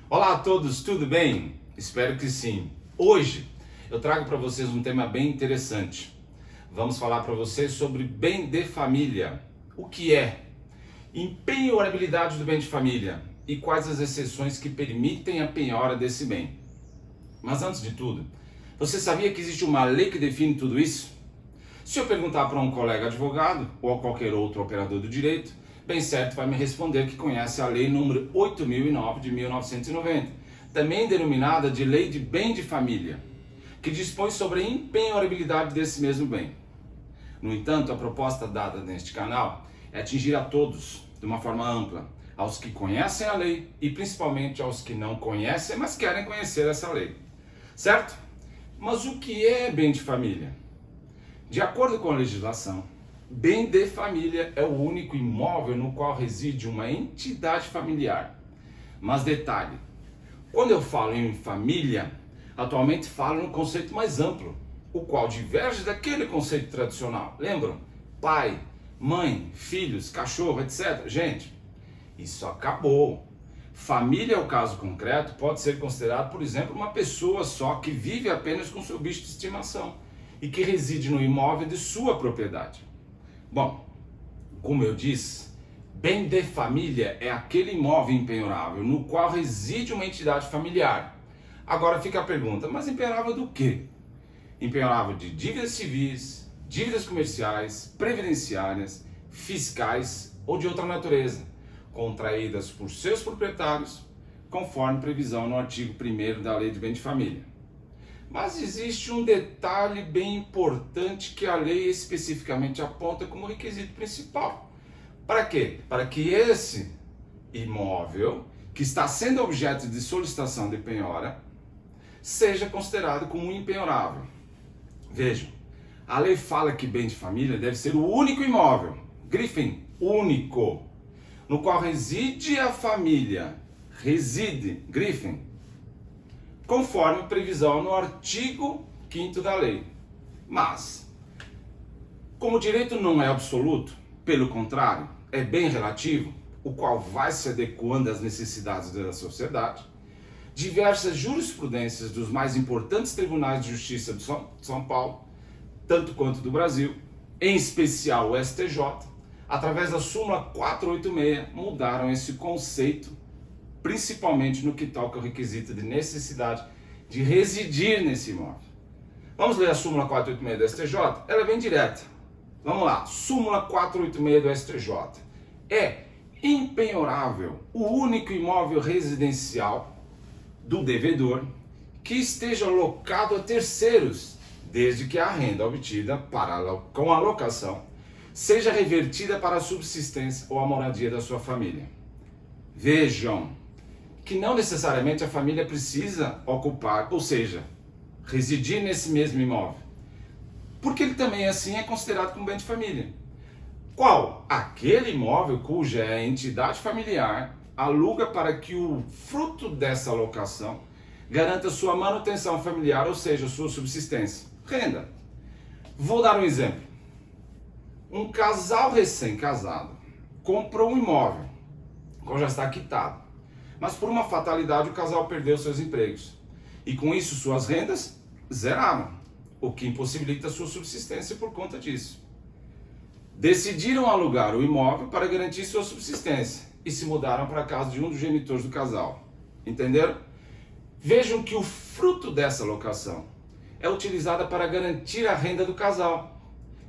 Olá a todos, tudo bem? Espero que sim. Hoje eu trago para vocês um tema bem interessante. Vamos falar para vocês sobre bem de família. O que é? Empenhorabilidade do bem de família e quais as exceções que permitem a penhora desse bem. Mas antes de tudo, você sabia que existe uma lei que define tudo isso? Se eu perguntar para um colega advogado ou a qualquer outro operador do direito, bem certo vai me responder que conhece a Lei número 8009 de 1990, também denominada de Lei de Bem de Família, que dispõe sobre a empenhorabilidade desse mesmo bem. No entanto, a proposta dada neste canal é atingir a todos, de uma forma ampla, aos que conhecem a lei e principalmente aos que não conhecem, mas querem conhecer essa lei. Certo? Mas o que é bem de família? De acordo com a legislação, bem de família é o único imóvel no qual reside uma entidade familiar. Mas detalhe, quando eu falo em família, atualmente falo num conceito mais amplo, o qual diverge daquele conceito tradicional. Lembram? Pai, mãe, filhos, cachorro, etc. Gente, isso acabou. Família, o caso concreto, pode ser considerado, por exemplo, uma pessoa só que vive apenas com seu bicho de estimação e que reside no imóvel de sua propriedade. Bom, como eu disse, bem de família é aquele imóvel impenhorável no qual reside uma entidade familiar. Agora fica a pergunta, mas impenhorável do quê? Impenhorável de dívidas civis, dívidas comerciais, previdenciárias, fiscais ou de outra natureza, contraídas por seus proprietários, conforme previsão no artigo 1º da Lei de Bem de Família. Mas existe um detalhe bem importante que a lei especificamente aponta como requisito principal. Para quê? Para que esse imóvel, que está sendo objeto de solicitação de penhora, seja considerado como impenhorável. Vejam, a lei fala que bem de família deve ser o único imóvel, grifem, único, no qual reside a família, reside, grifem, conforme previsão no artigo 5º da lei. Mas, como o direito não é absoluto, pelo contrário, é bem relativo, o qual vai se adequando às necessidades da sociedade, diversas jurisprudências dos mais importantes tribunais de justiça de São Paulo, tanto quanto do Brasil, em especial o STJ, através da súmula 486, mudaram esse conceito, principalmente no que toca ao requisito de necessidade de residir nesse imóvel. Vamos ler a súmula 486 do STJ? Ela é bem direta. Vamos lá, súmula 486 do STJ. É impenhorável o único imóvel residencial do devedor que esteja locado a terceiros, desde que a renda obtida com a locação seja revertida para a subsistência ou a moradia da sua família. Vejam que não necessariamente a família precisa ocupar, ou seja, residir nesse mesmo imóvel, porque ele também assim é considerado como bem de família. Qual? Aquele imóvel cuja entidade familiar aluga para que o fruto dessa locação garanta sua manutenção familiar, ou seja, sua subsistência, renda. Vou dar um exemplo. Um casal recém-casado comprou um imóvel, qual já está quitado. Mas por uma fatalidade o casal perdeu seus empregos e com isso suas rendas zeraram, o que impossibilita sua subsistência por conta disso. Decidiram alugar o imóvel para garantir sua subsistência e se mudaram para a casa de um dos genitores do casal. Entenderam? Vejam que o fruto dessa locação é utilizada para garantir a renda do casal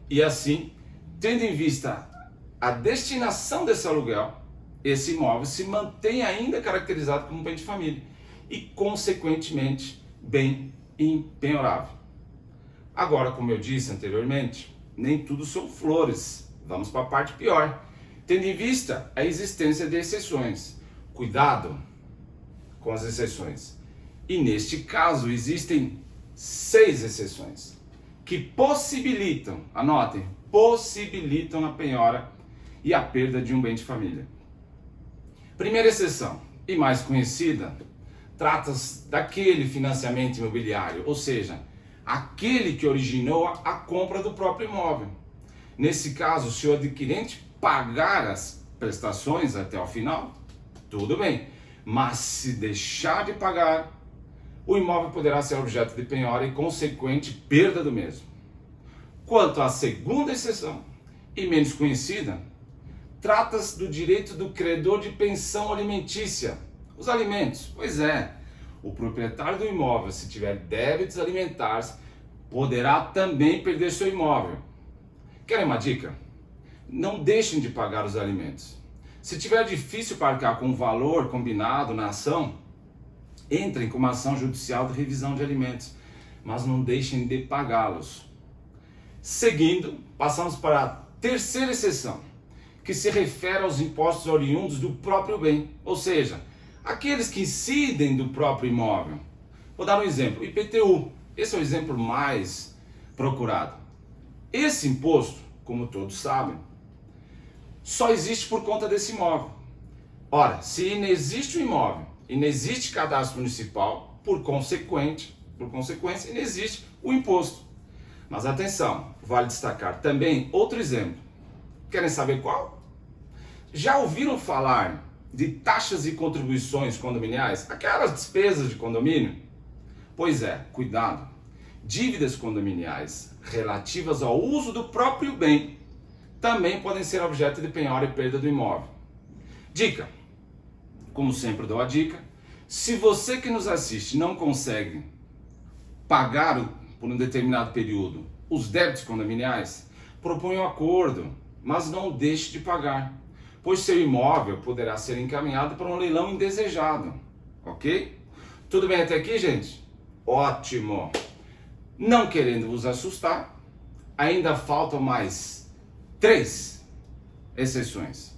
e assim, tendo em vista a destinação desse aluguel, esse imóvel se mantém ainda caracterizado como bem de família e, consequentemente, bem impenhorável. Agora, como eu disse anteriormente, nem tudo são flores. Vamos para a parte pior. Tendo em vista a existência de exceções. Cuidado com as exceções. E neste caso existem 6 exceções que possibilitam, anotem, possibilitam a penhora e a perda de um bem de família. Primeira exceção, e mais conhecida, trata-se daquele financiamento imobiliário, ou seja, aquele que originou a compra do próprio imóvel. Nesse caso, se o adquirente pagar as prestações até o final, tudo bem. Mas se deixar de pagar, o imóvel poderá ser objeto de penhora e consequente perda do mesmo. Quanto à segunda exceção, e menos conhecida, trata-se do direito do credor de pensão alimentícia, os alimentos. Pois é, o proprietário do imóvel, se tiver débitos alimentares, poderá também perder seu imóvel. Querem uma dica? Não deixem de pagar os alimentos. Se tiver difícil pagar com o valor combinado na ação, entrem com uma ação judicial de revisão de alimentos, mas não deixem de pagá-los. Seguindo, passamos para a terceira exceção, que se refere aos impostos oriundos do próprio bem, ou seja, aqueles que incidem do próprio imóvel. Vou dar um exemplo, IPTU, esse é o exemplo mais procurado. Esse imposto, como todos sabem, só existe por conta desse imóvel. Ora, se inexiste o imóvel, inexiste cadastro municipal, por consequência, inexiste o imposto. Mas atenção, vale destacar também outro exemplo. Querem saber qual? Já ouviram falar de taxas e contribuições condominiais? Aquelas despesas de condomínio? Pois é, cuidado. Dívidas condominiais relativas ao uso do próprio bem também podem ser objeto de penhora e perda do imóvel. Dica. Como sempre dou a dica, se você que nos assiste não consegue pagar por um determinado período os débitos condominiais, proponha um acordo, mas não deixe de pagar, pois seu imóvel poderá ser encaminhado para um leilão indesejado, ok? Tudo bem até aqui, gente? Ótimo! Não querendo vos assustar, ainda faltam mais 3 exceções.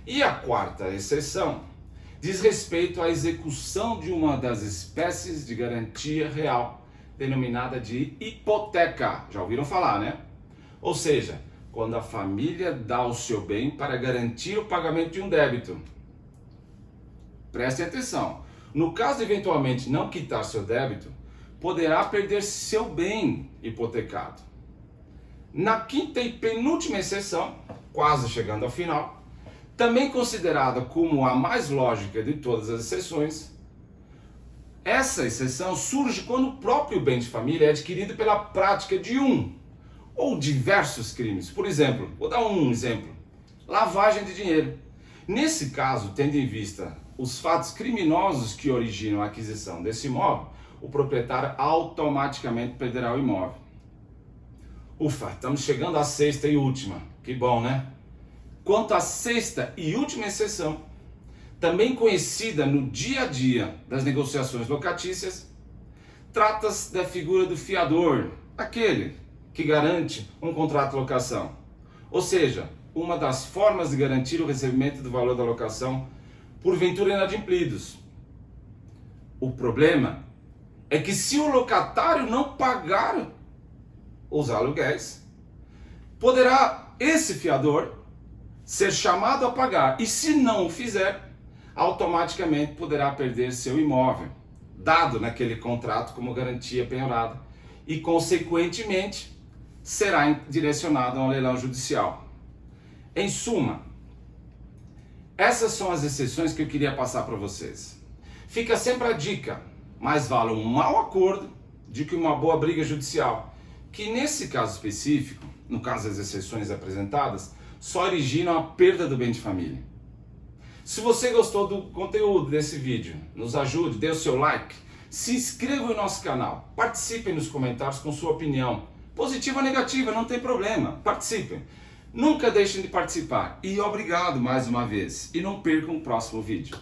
E a quarta exceção diz respeito à execução de uma das espécies de garantia real, denominada de hipoteca. Já ouviram falar, né? Ou seja, quando a família dá o seu bem para garantir o pagamento de um débito. Prestem atenção. No caso de eventualmente não quitar seu débito, poderá perder seu bem hipotecado. Na quinta e penúltima exceção, quase chegando ao final, também considerada como a mais lógica de todas as exceções, essa exceção surge quando o próprio bem de família é adquirido pela prática de um ou diversos crimes. Por exemplo, vou dar um exemplo: lavagem de dinheiro. Nesse caso, tendo em vista os fatos criminosos que originam a aquisição desse imóvel, o proprietário automaticamente perderá o imóvel. Ufa, estamos chegando à sexta e última. Que bom, né? Quanto à sexta e última exceção, também conhecida no dia a dia das negociações locatícias, trata-se da figura do fiador, aquele que garante um contrato de locação. Ou seja, uma das formas de garantir o recebimento do valor da locação porventura inadimplidos. O problema é que se o locatário não pagar os aluguéis, poderá esse fiador ser chamado a pagar, e se não o fizer, automaticamente poderá perder seu imóvel, dado naquele contrato como garantia penhorada, e consequentemente será direcionado a um leilão judicial. Em suma, essas são as exceções que eu queria passar para vocês. Fica sempre a dica: mais vale um mau acordo do que uma boa briga judicial, que nesse caso específico, no caso das exceções apresentadas, só originam a perda do bem de família. Se você gostou do conteúdo desse vídeo, nos ajude, dê o seu like, se inscreva no nosso canal, participem nos comentários com sua opinião, positiva ou negativa, não tem problema, participem. Nunca deixem de participar e obrigado mais uma vez, e não percam o próximo vídeo.